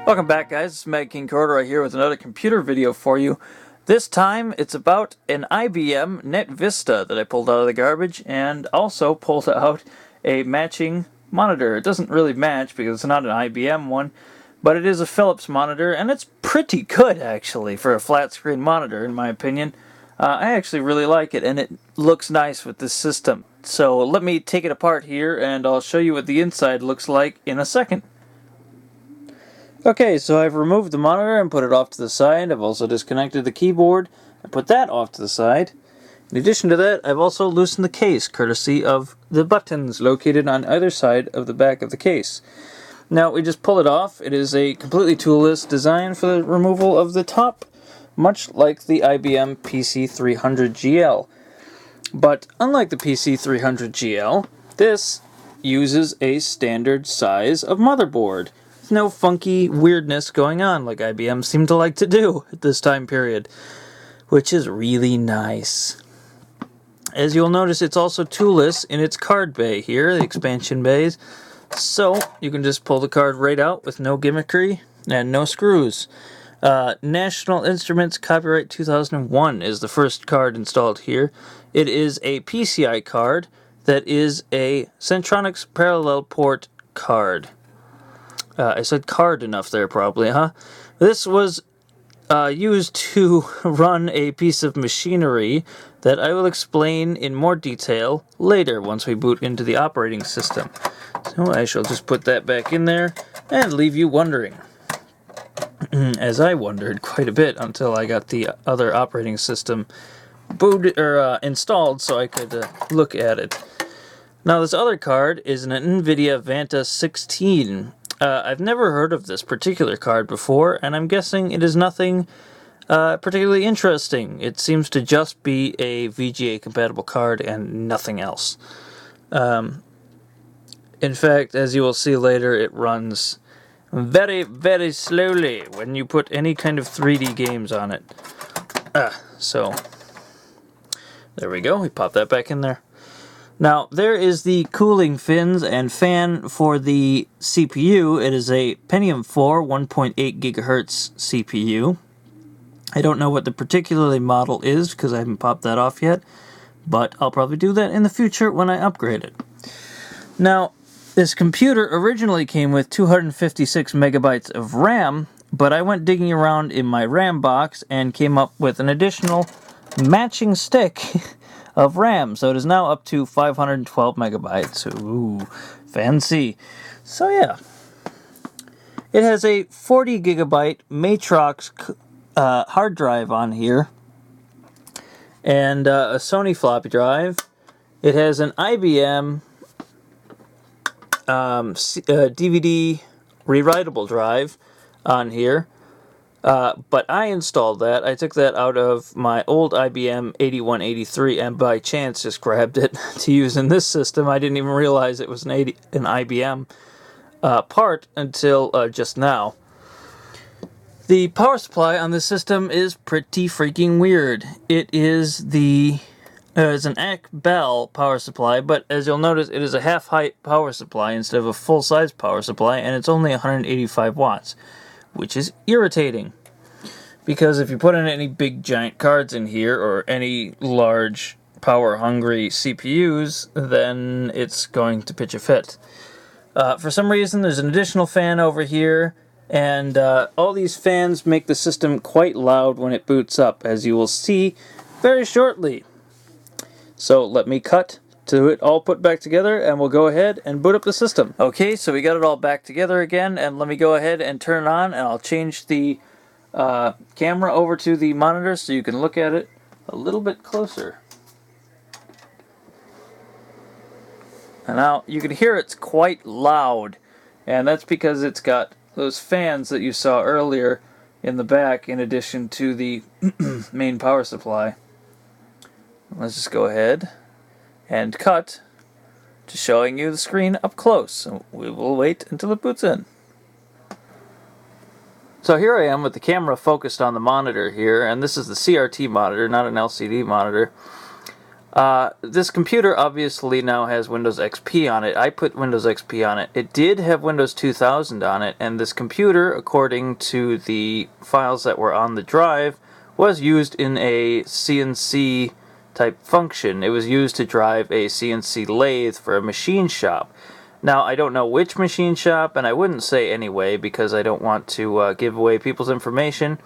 Welcome back, guys. It's Mag King Corduroy here with another computer video for you. This time it's about an IBM Netvista that I pulled out of the garbage, and also pulled out a matching monitor. It doesn't really match because it's not an IBM one, but it is a Philips monitor, and it's pretty good actually for a flat screen monitor in my opinion. I actually really like it, and it looks nice with this system. So let me take it apart here and I'll show you what the inside looks like in a second. Okay, so I've removed the monitor and put it off to the side. I've also disconnected the keyboard and put that off to the side. In addition to that, I've also loosened the case, courtesy of the buttons located on either side of the back of the case. Now, we just pull it off. It is a completely toolless design for the removal of the top, much like the IBM PC300GL. But unlike the PC300GL, this uses a standard size of motherboard. No funky weirdness going on like IBM seemed to like to do at this time period, which is really nice. As you'll notice, it's also toolless in its card bay here, the expansion bays, so you can just pull the card right out with no gimmickry and no screws. National Instruments Copyright 2001 is the first card installed here. It is a PCI card that is a Centronics parallel port card. I said card enough there probably, huh? This was used to run a piece of machinery that I will explain in more detail later once we boot into the operating system. So I shall just put that back in there and leave you wondering. As I wondered quite a bit until I got the other operating system booted or installed so I could look at it. Now this other card is an NVIDIA Vanta 16. I've never heard of this particular card before, and I'm guessing it is nothing particularly interesting. It seems to just be a VGA compatible card and nothing else. In fact, as you will see later, it runs very, very slowly when you put any kind of 3D games on it. So, there we go. We pop that back in there. Now, there is the cooling fins and fan for the CPU. It is a Pentium 4 1.8 GHz CPU. I don't know what the particular model is because I haven't popped that off yet, but I'll probably do that in the future when I upgrade it. Now, this computer originally came with 256 megabytes of RAM, but I went digging around in my RAM box and came up with an additional matching stick of RAM, so it is now up to 512 megabytes. Ooh, fancy. So yeah, it has a 40 gigabyte mATX hard drive on here, and a Sony floppy drive. It has an IBM DVD rewritable drive on here. But I installed that. I took that out of my old IBM 8183 and by chance just grabbed it to use in this system. I didn't even realize it was an IBM part until just now. The power supply on this system is pretty freaking weird. It is it's an ACBell power supply, but as you'll notice, it is a half-height power supply instead of a full-size power supply, and it's only 185 watts. Which is irritating, because if you put in any big giant cards in here or any large power hungry CPUs, then it's going to pitch a fit. For some reason there's an additional fan over here, and all these fans make the system quite loud when it boots up, as you will see very shortly. So let me cut to it all put back together, and we'll go ahead and boot up the system. Okay, so we got it all back together again, and let me go ahead and turn it on, and I'll change the camera over to the monitor so you can look at it a little bit closer. And now you can hear it's quite loud, and that's because it's got those fans that you saw earlier in the back in addition to the main power supply. Let's just go ahead and cut to showing you the screen up close. So we will wait until it boots in. So here I am with the camera focused on the monitor here, and this is the CRT monitor, not an LCD monitor. This computer obviously now has Windows XP on it. I put Windows XP on it. It did have Windows 2000 on it, and this computer, according to the files that were on the drive, was used in a CNC type function. It was used to drive a CNC lathe for a machine shop. Now, I don't know which machine shop, and I wouldn't say anyway because I don't want to give away people's information.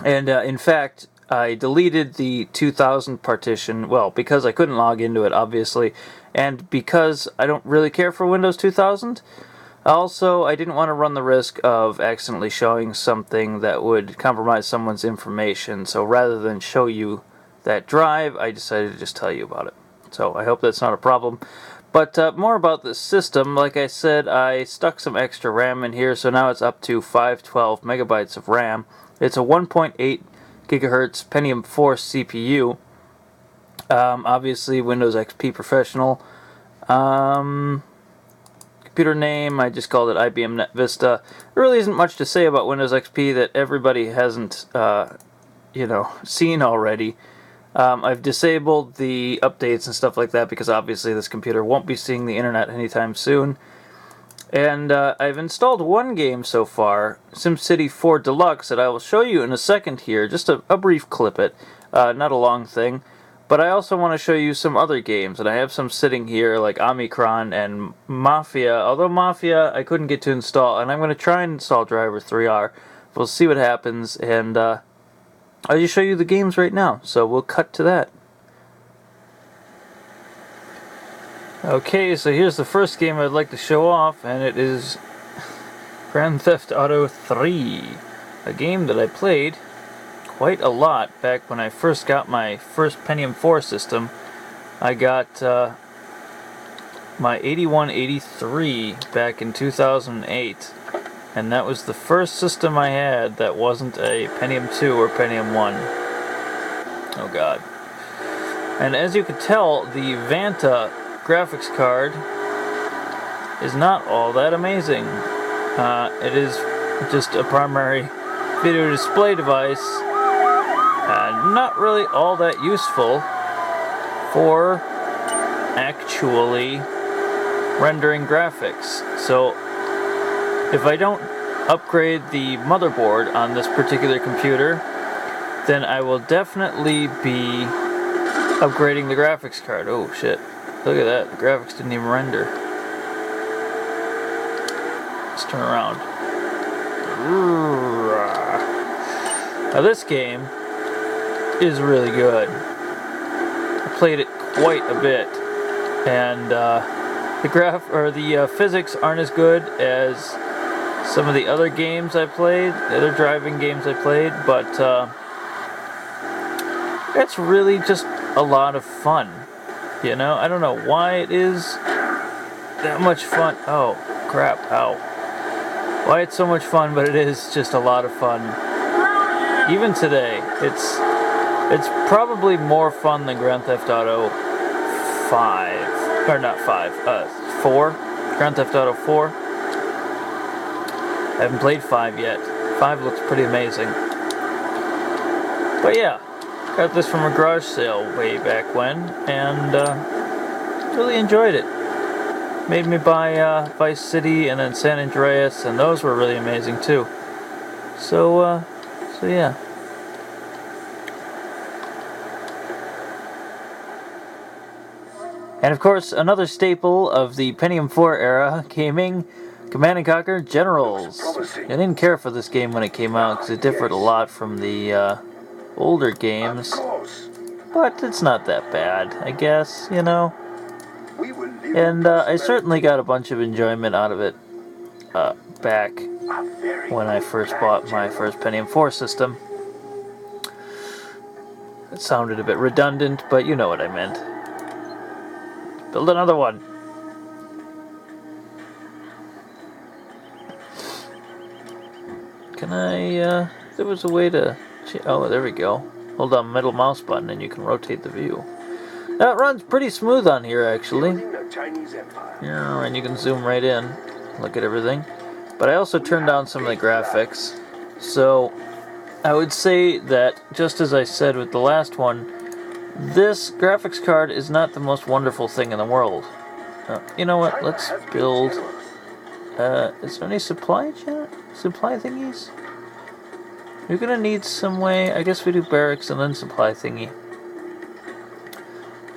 And in fact, I deleted the 2000 partition, well, because I couldn't log into it, obviously, and because I don't really care for Windows 2000. Also, I didn't want to run the risk of accidentally showing something that would compromise someone's information, so rather than show you that drive, I decided to just tell you about it. So I hope that's not a problem. But more about this system. Like I said, I stuck some extra RAM in here, so now it's up to 512 megabytes of RAM. It's a 1.8 gigahertz Pentium 4 CPU. Obviously, Windows XP Professional. Computer name, I just called it IBM Netvista. There really isn't much to say about Windows XP that everybody hasn't, seen already. I've disabled the updates and stuff like that because obviously this computer won't be seeing the internet anytime soon. And I've installed one game so far, SimCity 4 Deluxe, that I will show you in a second here, just a brief clip it, not a long thing. But I also want to show you some other games, and I have some sitting here like Omicron and Mafia, although Mafia I couldn't get to install, and I'm going to try and install Driver 3R. We'll see what happens, and I'll just show you the games right now, so we'll cut to that. Okay, so here's the first game I'd like to show off, and it is Grand Theft Auto 3, a game that I played quite a lot back when I first got my first Pentium 4 system. I got my 8183 back in 2008, and that was the first system I had that wasn't a Pentium 2 or Pentium 1. Oh god. And as you can tell, the Vanta graphics card is not all that amazing. It is just a primary video display device, not really all that useful for actually rendering graphics. So if I don't upgrade the motherboard on this particular computer, then I will definitely be upgrading the graphics card. Oh shit, look at that, the graphics didn't even render. Let's turn around. Now this game is really good. I played it quite a bit, and the physics aren't as good as some of the other games I played, the other driving games I played, but it's really just a lot of fun. You know, I don't know why it is that much fun. Oh crap! Ow! Why it's so much fun, but it is just a lot of fun. Even today, it's probably more fun than Grand Theft Auto 5, or not 5, 4, Grand Theft Auto 4. I haven't played 5 yet. 5 looks pretty amazing. But yeah, got this from a garage sale way back when, and really enjoyed it. Made me buy Vice City and then San Andreas, and those were really amazing too. So yeah. And of course, another staple of the Pentium 4 era, gaming, Command & Conquer Generals. I didn't care for this game when it came out because it differed a lot from the older games. But it's not that bad, I guess, you know. And I certainly got a bunch of enjoyment out of it back when I first bought my first Pentium 4 system. It sounded a bit redundant, but you know what I meant. Build another one. Can I, there was a way to, oh, there we go. Hold down middle mouse button and you can rotate the view. Now it runs pretty smooth on here, actually. Yeah, and you can zoom right in, look at everything. But I also turned down some of the graphics. So I would say that, just as I said with the last one, This graphics card is not the most wonderful thing in the world. You know what? Let's build. Is there any supply thingies? You're gonna need some way. I guess we do barracks and then supply thingy.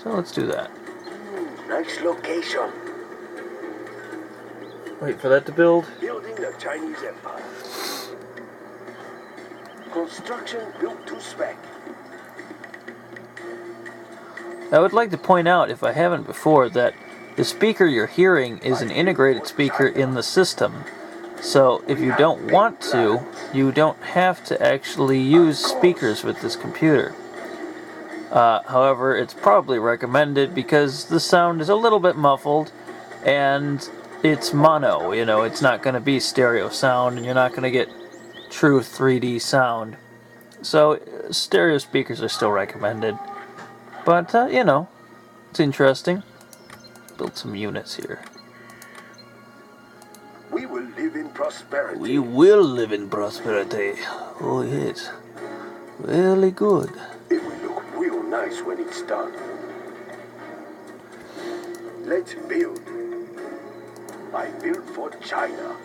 So let's do that. Nice location. Wait for that to build. Building the Chinese Empire. Construction built to spec. I would like to point out, if I haven't before, that the speaker you're hearing is an integrated speaker in the system. So if you don't want to, you don't have to actually use speakers with this computer. However, it's probably recommended because the sound is a little bit muffled and it's mono, you know, it's not going to be stereo sound and you're not going to get true 3D sound. So stereo speakers are still recommended. But, you know, it's interesting. Build some units here. We will live in prosperity. We will live in prosperity. Oh, yes. Really good. It will look real nice when it's done. Let's build. I built for China.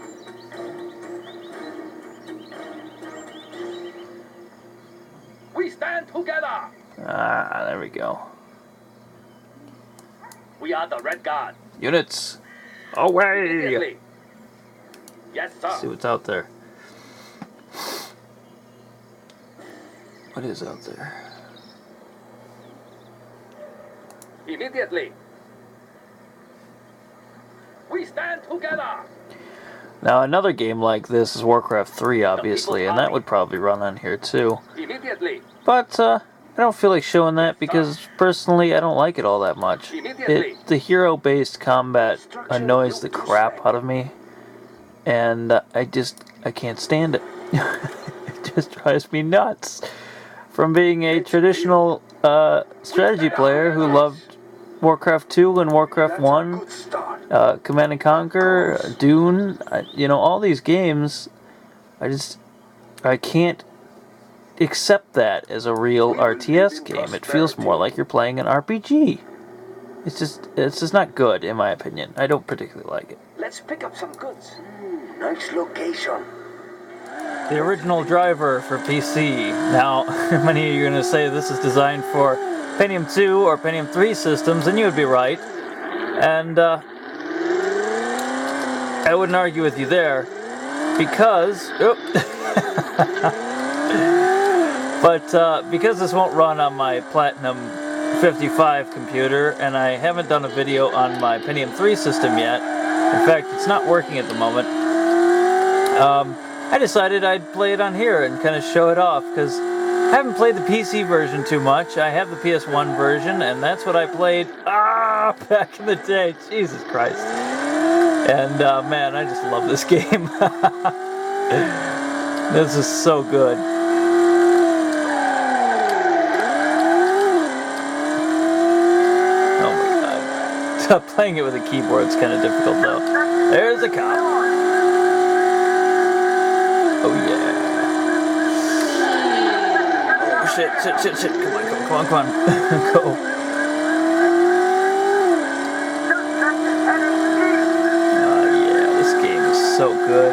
We stand together. Ah, there we go. We are the Red Guard. Units. Away! Immediately. Yes, sir. Let's see what's out there. What is out there? Immediately. We stand together. Now, another game like this is Warcraft 3, obviously, and that would probably run on here too. Immediately. But, I don't feel like showing that because, personally, I don't like it all that much. The hero-based combat annoys the crap out of me, and I can't stand it. It just drives me nuts. From being a traditional strategy player who loved Warcraft 2 and Warcraft 1, Command & Conquer, Dune, you know, all these games, I can't accept that as a real RTS game. It feels more like you're playing an RPG. It's just not good, in my opinion. I don't particularly like it. Let's pick up some goods. Nice location. The original driver for PC. Now, many of you are going to say this is designed for Pentium 2 or Pentium 3 systems, and you would be right. And I wouldn't argue with you there, because... But because this won't run on my Platinum 55 computer, and I haven't done a video on my Pentium 3 system yet, in fact, it's not working at the moment, I decided I'd play it on here and kind of show it off, because I haven't played the PC version too much. I have the PS1 version, and that's what I played back in the day. Jesus Christ. And, man, I just love this game. This is so good. Playing it with a keyboard is kind of difficult, though. There's a cop. Oh, yeah. Oh, shit. Come on. Go. Oh, yeah. This game is so good.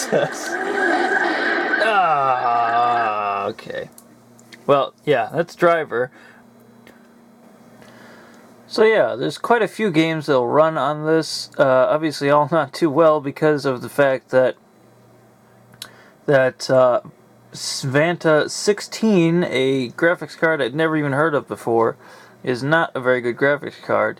Jesus. Okay. Well, yeah, that's driver. So yeah, there's quite a few games that'll run on this. Obviously, all not too well because of the fact that Vanta 16, a graphics card I'd never even heard of before, is not a very good graphics card.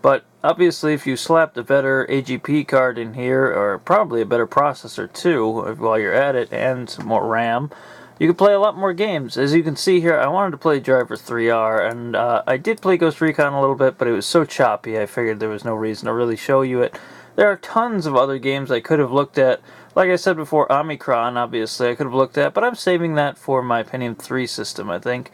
But obviously, if you slapped a better AGP card in here, or probably a better processor too, while you're at it, and some more RAM, you can play a lot more games. As you can see here, I wanted to play Driver 3R, and I did play Ghost Recon a little bit, but it was so choppy, I figured there was no reason to really show you it. There are tons of other games I could have looked at. Like I said before, Omicron, obviously, I could have looked at, but I'm saving that for my Pentium 3 system, I think.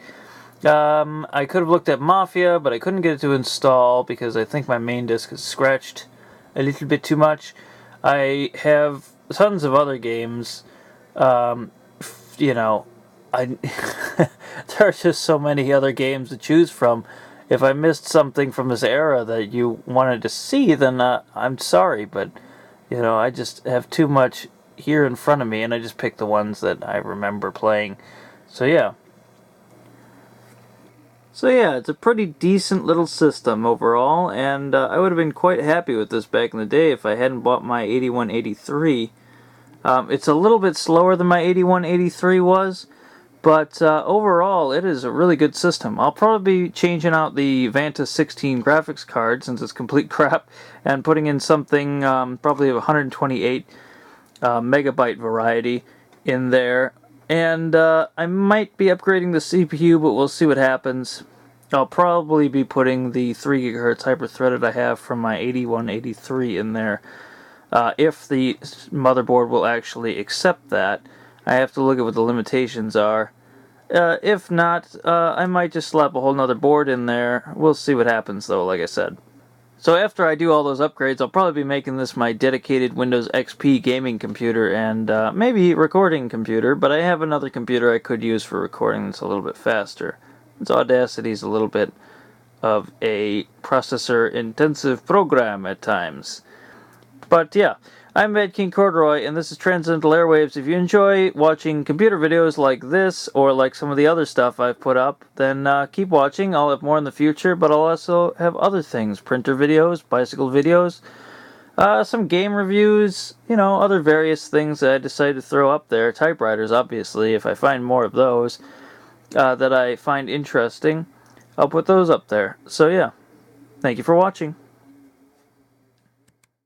I could have looked at Mafia, but I couldn't get it to install because I think my main disk is scratched a little bit too much. I have tons of other games. You know, there are just so many other games to choose from. If I missed something from this era that you wanted to see, then I'm sorry, but, you know, I just have too much here in front of me, and I just picked the ones that I remember playing. So, yeah. So, yeah, it's a pretty decent little system overall, and I would have been quite happy with this back in the day if I hadn't bought my 8183. It's a little bit slower than my 8183 was, but overall it is a really good system. I'll probably be changing out the Vanta 16 graphics card since it's complete crap and putting in something probably of 128 megabyte variety in there. And I might be upgrading the CPU, but we'll see what happens. I'll probably be putting the 3 GHz hyper-threaded I have from my 8183 in there. If the motherboard will actually accept that. I have to look at what the limitations are. If not, I might just slap a whole nother board in there. We'll see what happens though, like I said. So after I do all those upgrades, I'll probably be making this my dedicated Windows XP gaming computer and maybe recording computer, but I have another computer I could use for recording that's a little bit faster. Its Audacity's a little bit of a processor-intensive program at times. But yeah, I'm Mad King Corduroy, and this is Transcendental Airwaves. If you enjoy watching computer videos like this, or like some of the other stuff I've put up, then keep watching. I'll have more in the future, but I'll also have other things. Printer videos, bicycle videos, some game reviews, you know, other various things that I decided to throw up there. Typewriters, obviously, if I find more of those that I find interesting, I'll put those up there. So yeah, thank you for watching.